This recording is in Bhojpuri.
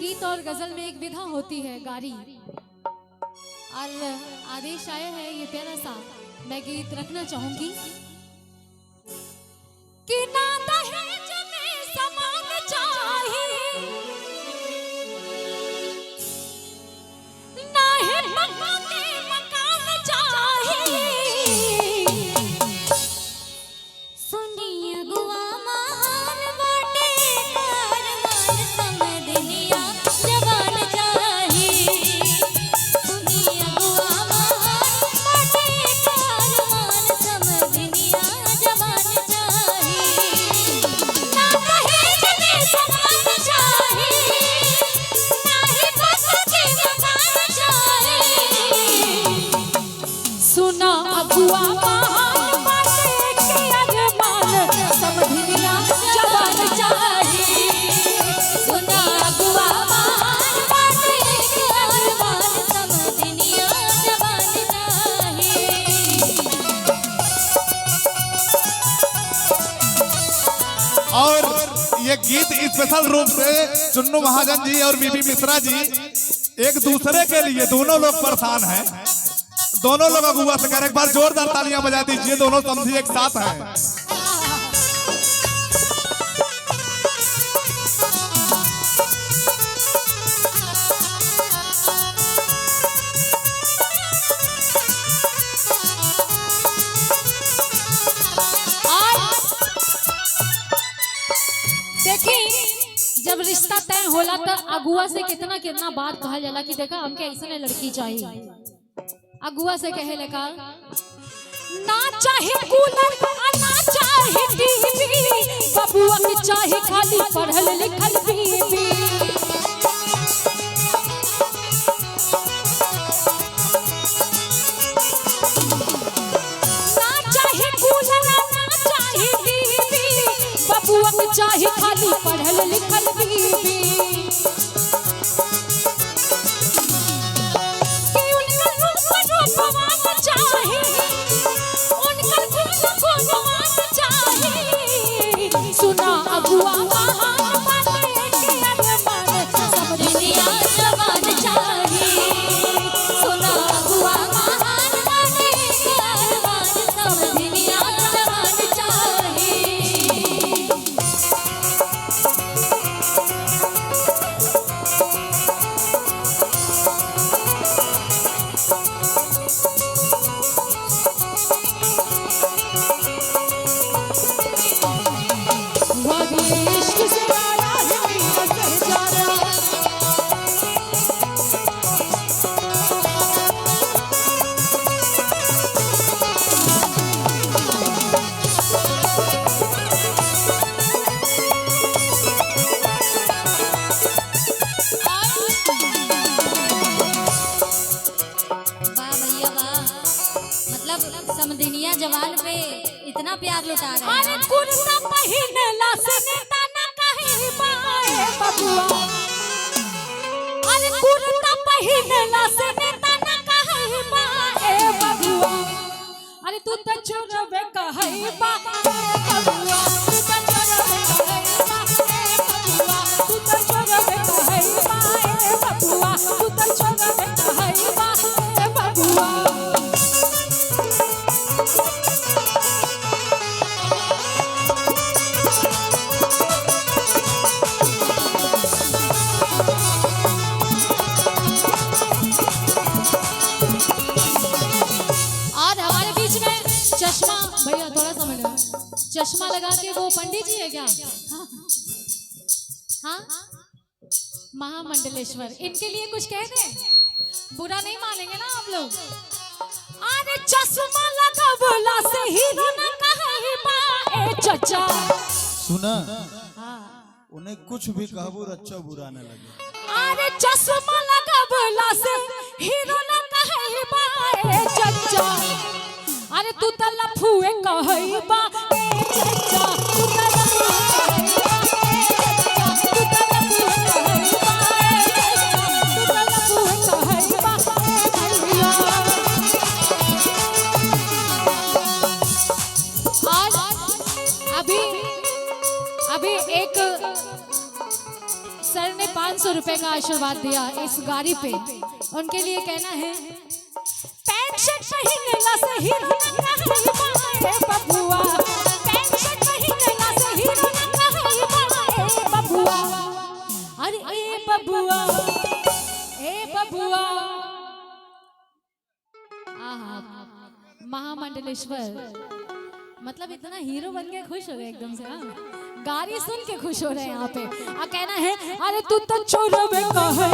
गीत और गजल में एक विधा होती है गारी, और आदेश आया है ये प्यारा सा मैं गीत रखना चाहूंगी कि ना दहेज में समान चाहिए, ना है मक्का के मकान चाहिए। सुनिए गुआ महान बाटे कारवान समदनिया जवान चाहिए। सुनिए गुआ महान बाटे कारवान समदनिया जवान चाहिए। ना दहेज में समान चाहिए, ना ही मक्का के मकान चाहिए। सुना अगुआ महान बाटे के अरमान समदनिया जवान चाहिए। सुना अगुआ महान बाटे के अरमान समदनिया जवान चाहिए। और ये गीत स्पेशल रूप से चुन्नू महाजन जी और बीबी मिश्रा जी एक दूसरे के लिए, दोनों लोग परेशान हैं, दोनों लोग अगुआ से कह रहे, एक बार जोरदार तालियां बजा दीजिए, दोनों समझी एक साथ हैं। देखी जब रिश्ता तय होला तो अगुआ से कितना कितना बात कहा जाला कि देखा हमके ऐसा लड़की चाहिए। अगुआ से कहे लगा ना चाहे कूलर ना चाहे टीवी, बबुआ के चाहे खाली पढ़ल लिखल बीबी। ना चाहे कूलर ना चाहे टीवी, बबुआ के चाहे खाली पढ़ल लिखल बीबी। कि उनका रूप रूपवान चाहे, उनका गुण गुणवान चाहे। सुना अगुआ महान बाटे के अरमान समदनिया जवान चाहे। सुना अगुआ महान बाटे के अरमान समदनिया जवान चाहे। वादी इश्क से आया है मेरा सहजादा, वाह भैया वाह, मतलब समदनिया जवान पे इतना प्यार लुटा रहे हैं। अरे कुर्ता पहिनला से नेता ना कहे बाए बबुआ, अरे कुर्ता पहिनला से नेता ना कहे बाए बबुआ। अरे तू तो चोरवे कहे बा बबुआ, तू तो चोरवे कहे बा बबुआ, तू तो चोरवे कहे बा बबुआ, तू तो चोरवे कहे बा बबुआ। और हमारे बीच में चश्मा भैया थोड़ा सा मिलो, चश्मा लगा के वो पंडित जी है क्या? हाँ महामंडलेश्वर, इनके लिए कुछ कह दें, बुरा नहीं मानेंगे ना आप लोग। अरे चश्मा लगा बोला से हीरो ना कहे बाए चचा। सुना हाँ उन्हें कुछ भी कहबू अच्छा बुरा न लगे। अरे चश्मा लगा बोला से हीरो ना कहे बाए चचा। अरे तू तो लफुए कहे बा चचा, तू तो लफुए कहे बा चचा, तू तो लफुए कहे बा चचा, तू तो लफुए कहे बा भैया। आज अभी एक सर ने 500 रुपए का आशीर्वाद दिया इस गाड़ी पे, उनके लिए कहना है पैंट शर्ट पहनला से हीरो ना कहे बबुआ, पैंट शर्ट पहनला से हीरो ना कहे बबुआ, अरे ए बबुआ, ए बबुआ। आहा, महामंडलेश्वर मतलब इतना हीरो बन के खुश हो गए एकदम से। हाँ, गाड़ी सुन के खुश हो रहे हैं यहाँ पे। कहना है अरे तू तो चोर में कहे